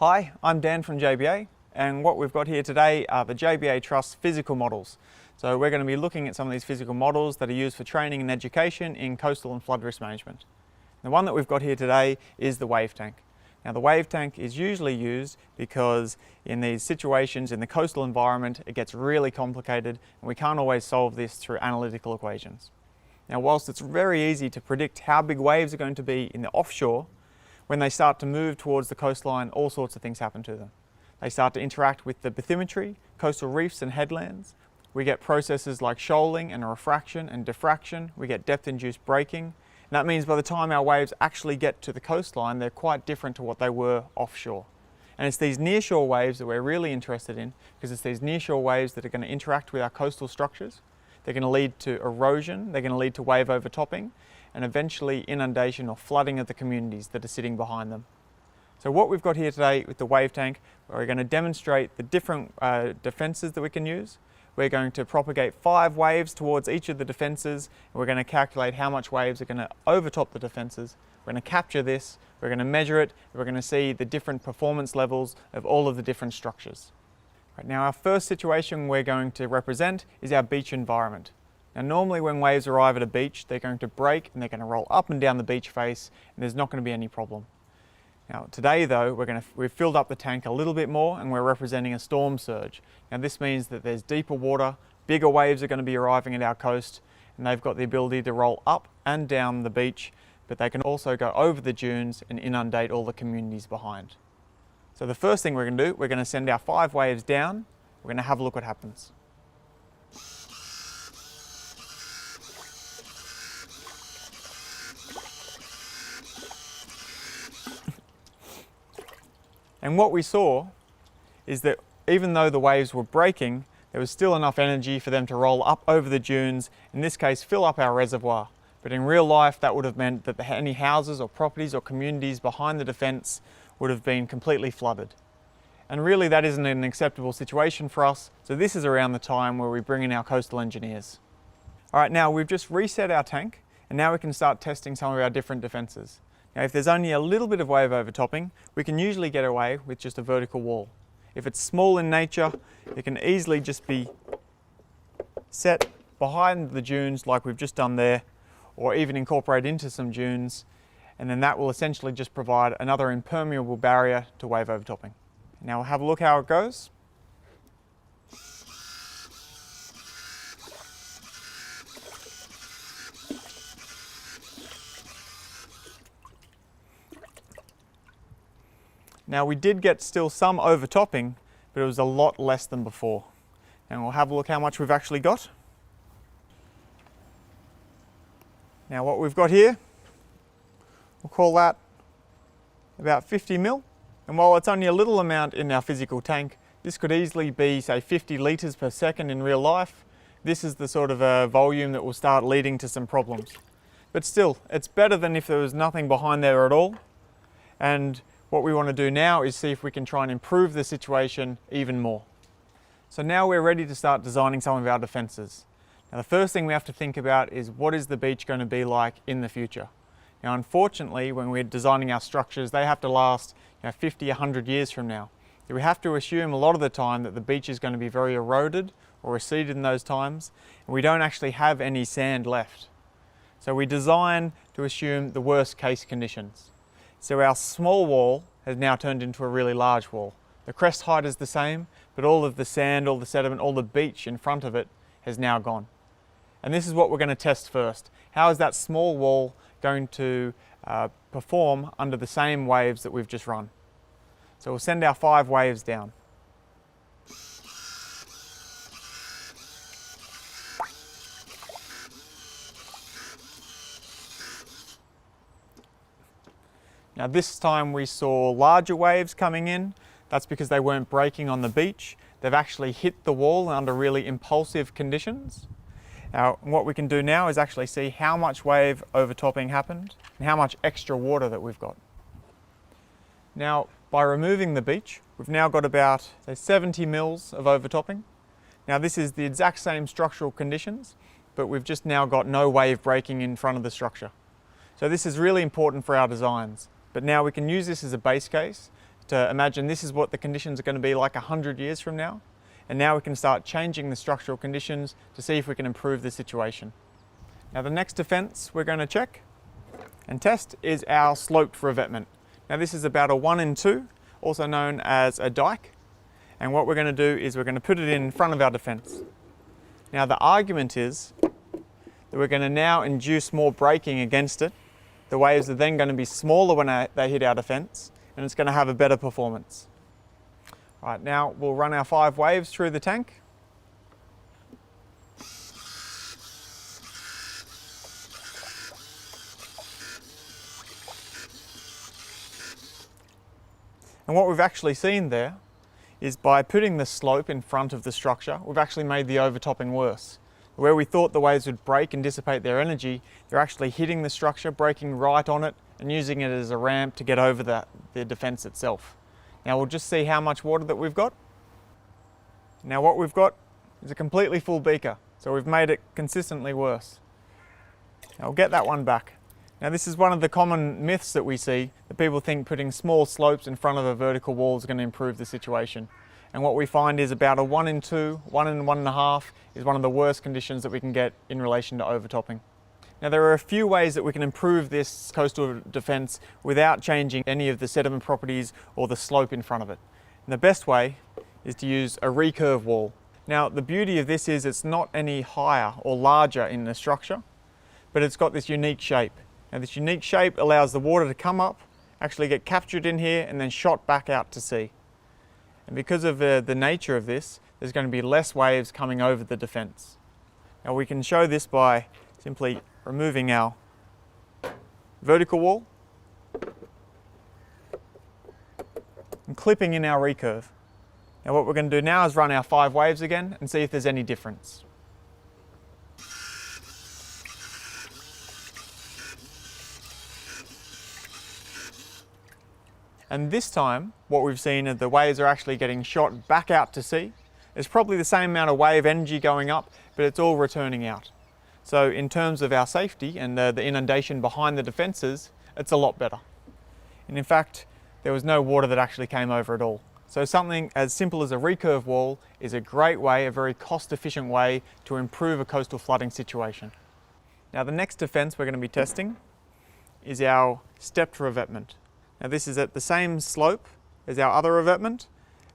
Hi, I'm Dan from JBA, and what we've got here today are the JBA Trust physical models. So we're going to be looking at some of these physical models that are used for training and education in coastal and flood risk management. The one that we've got here today is the wave tank. Now the wave tank is usually used because in these situations in the coastal environment it gets really complicated and we can't always solve this through analytical equations. Now whilst it's very easy to predict how big waves are going to be in the offshore, when they start to move towards the coastline, all sorts of things happen to them. They start to interact with the bathymetry, coastal reefs and headlands. We get processes like shoaling and refraction and diffraction. We get depth-induced breaking. And that means by the time our waves actually get to the coastline, they're quite different to what they were offshore. And it's these nearshore waves that we're really interested in, because it's these nearshore waves that are going to interact with our coastal structures. They're going to lead to erosion, they're going to lead to wave overtopping, and eventually inundation or flooding of the communities that are sitting behind them. So what we've got here today with the wave tank, we're going to demonstrate the different defences that we can use. We're going to propagate 5 waves towards each of the defences, and we're going to calculate how much waves are going to overtop the defences. We're going to capture this, we're going to measure it, and we're going to see the different performance levels of all of the different structures. Right, now our first situation we're going to represent is our beach environment. Now normally when waves arrive at a beach, they're going to break and they're going to roll up and down the beach face, and there's not going to be any problem. Now today though, we've filled up the tank a little bit more and we're representing a storm surge. Now this means that there's deeper water, bigger waves are going to be arriving at our coast, and they've got the ability to roll up and down the beach, but they can also go over the dunes and inundate all the communities behind. So the first thing we're going to do, we're going to send our 5 waves down. We're going to have a look what happens. And what we saw is that even though the waves were breaking, there was still enough energy for them to roll up over the dunes, in this case fill up our reservoir. But in real life that would have meant that any houses or properties or communities behind the defence would have been completely flooded. And really that isn't an acceptable situation for us, so this is around the time where we bring in our coastal engineers. Alright, now we've just reset our tank, and now we can start testing some of our different defences. Now if there's only a little bit of wave overtopping, we can usually get away with just a vertical wall. If it's small in nature, it can easily just be set behind the dunes like we've just done there, or even incorporate into some dunes, and then that will essentially just provide another impermeable barrier to wave overtopping. Now we'll have a look how it goes. Now we did get still some overtopping, but it was a lot less than before. And we'll have a look how much we've actually got. Now what we've got here, we'll call that about 50 mil. And while it's only a little amount in our physical tank, this could easily be say 50 litres per second in real life. This is the sort of volume that will start leading to some problems. But still, it's better than if there was nothing behind there at all. And what we want to do now is see if we can try and improve the situation even more. So now we're ready to start designing some of our defences. Now the first thing we have to think about is what is the beach going to be like in the future. Now unfortunately when we're designing our structures they have to last 50, 100 years from now. So we have to assume a lot of the time that the beach is going to be very eroded or receded in those times, and we don't actually have any sand left. So we design to assume the worst case conditions. So our small wall has now turned into a really large wall. The crest height is the same, but all of the sand, all the sediment, all the beach in front of it has now gone. And this is what we're going to test first. How is that small wall going to perform under the same waves that we've just run? So we'll send our 5 waves down. Now this time we saw larger waves coming in. That's because they weren't breaking on the beach. They've actually hit the wall under really impulsive conditions. Now what we can do now is actually see how much wave overtopping happened and how much extra water that we've got. Now by removing the beach, we've now got about say 70 mils of overtopping. Now this is the exact same structural conditions, but we've just now got no wave breaking in front of the structure. So this is really important for our designs. But now we can use this as a base case to imagine this is what the conditions are going to be like 100 years from now. And now we can start changing the structural conditions to see if we can improve the situation. Now the next defence we're going to check and test is our sloped revetment. Now this is about a 1 in 2, also known as a dike. And what we're going to do is we're going to put it in front of our defence. Now the argument is that we're going to now induce more braking against it. The waves are then going to be smaller when they hit our defence, and it's going to have a better performance. Right, now we'll run our 5 waves through the tank. And what we've actually seen there is by putting the slope in front of the structure, we've actually made the overtopping worse. Where we thought the waves would break and dissipate their energy, they're actually hitting the structure, breaking right on it, and using it as a ramp to get over the defence itself. Now we'll just see how much water that we've got. Now what we've got is a completely full beaker, so we've made it consistently worse. Now we'll get that one back. Now this is one of the common myths that we see, that people think putting small slopes in front of a vertical wall is going to improve the situation. And what we find is about a 1 in 2, 1 in 1.5 is one of the worst conditions that we can get in relation to overtopping. Now there are a few ways that we can improve this coastal defence without changing any of the sediment properties or the slope in front of it. And the best way is to use a recurve wall. Now the beauty of this is it's not any higher or larger in the structure, but it's got this unique shape. Now this unique shape allows the water to come up, actually get captured in here and then shot back out to sea. And because of the nature of this, there's going to be less waves coming over the defence. Now we can show this by simply removing our vertical wall and clipping in our recurve. Now what we're going to do now is run our 5 waves again and see if there's any difference. And this time, what we've seen is the waves are actually getting shot back out to sea. There's probably the same amount of wave energy going up, but it's all returning out. So in terms of our safety and the inundation behind the defences, it's a lot better. And in fact, there was no water that actually came over at all. So something as simple as a recurve wall is a great way, a very cost-efficient way to improve a coastal flooding situation. Now the next defence we're going to be testing is our stepped revetment. Now this is at the same slope as our other revetment,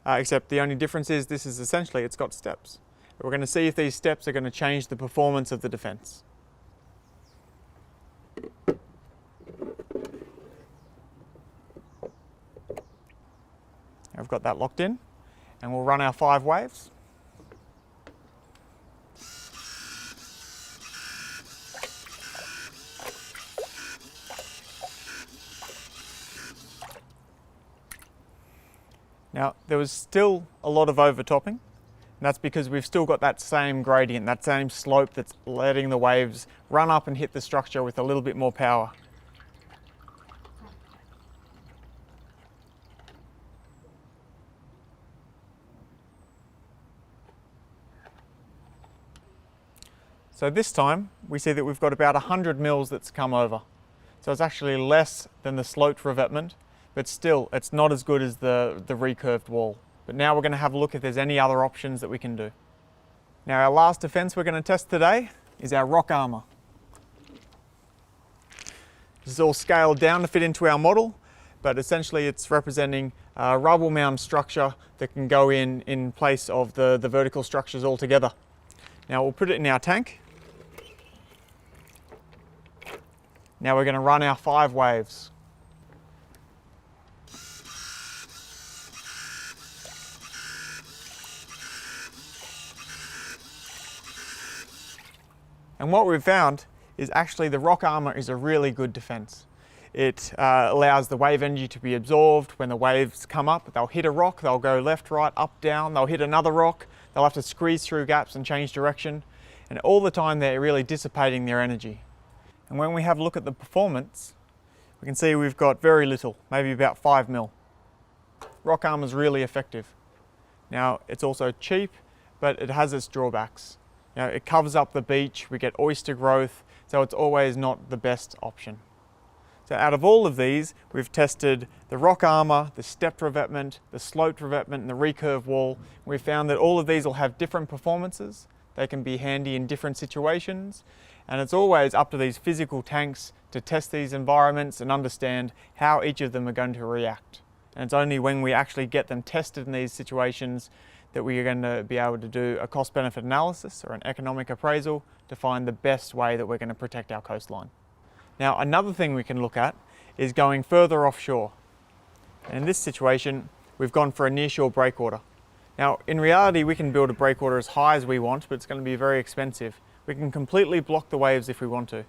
except the only difference is this is essentially, it's got steps. We're going to see if these steps are going to change the performance of the defence. I've got that locked in, and we'll run our 5 waves. Now, there was still a lot of overtopping, and that's because we've still got that same gradient, that same slope that's letting the waves run up and hit the structure with a little bit more power. So this time, we see that we've got about 100 mils that's come over. So it's actually less than the sloped revetment, but still, it's not as good as the recurved wall. But now we're going to have a look if there's any other options that we can do. Now our last defence we're going to test today is our rock armour. This is all scaled down to fit into our model, but essentially it's representing a rubble mound structure that can go in place of the vertical structures altogether. Now we'll put it in our tank. Now we're going to run our 5 waves. And what we've found is actually the rock armour is a really good defence. It allows the wave energy to be absorbed. When the waves come up, they'll hit a rock, they'll go left, right, up, down, they'll hit another rock, they'll have to squeeze through gaps and change direction. And all the time they're really dissipating their energy. And when we have a look at the performance, we can see we've got very little, maybe about 5 mil. Rock armour is really effective. Now it's also cheap, but it has its drawbacks. You know, it covers up the beach, we get oyster growth, so it's always not the best option. So out of all of these, we've tested the rock armour, the stepped revetment, the sloped revetment and the recurve wall. We've found that all of these will have different performances. They can be handy in different situations, and it's always up to these physical tanks to test these environments and understand how each of them are going to react. And it's only when we actually get them tested in these situations that we are going to be able to do a cost-benefit analysis or an economic appraisal to find the best way that we're going to protect our coastline. Now, another thing we can look at is going further offshore. And in this situation, we've gone for a nearshore breakwater. Now, in reality, we can build a breakwater as high as we want, but it's going to be very expensive. We can completely block the waves if we want to,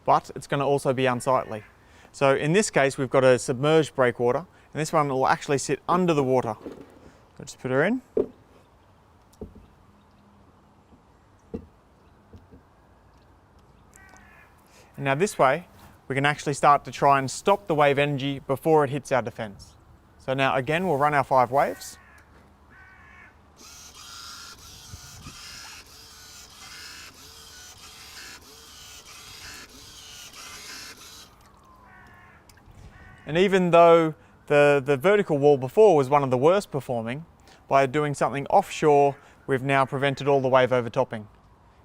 but it's going to also be unsightly. So in this case, we've got a submerged breakwater, and this one will actually sit under the water. So just put her in. And now this way, we can actually start to try and stop the wave energy before it hits our defence. So now again, we'll run our 5 waves. And even though the vertical wall before was one of the worst performing, by doing something offshore, we've now prevented all the wave overtopping.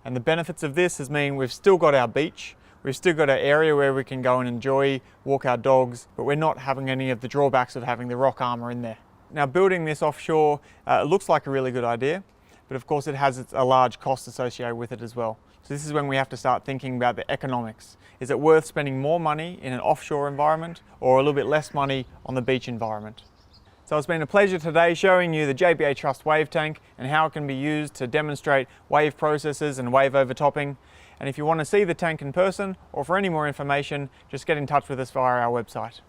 And the benefits of this has mean we've still got our beach, we've still got an area where we can go and enjoy, walk our dogs, but we're not having any of the drawbacks of having the rock armour in there. Now, building this offshore looks like a really good idea, but of course it has a large cost associated with it as well. So this is when we have to start thinking about the economics. Is it worth spending more money in an offshore environment or a little bit less money on the beach environment? So it's been a pleasure today showing you the JBA Trust wave tank and how it can be used to demonstrate wave processes and wave overtopping. And if you want to see the tank in person or for any more information, just get in touch with us via our website.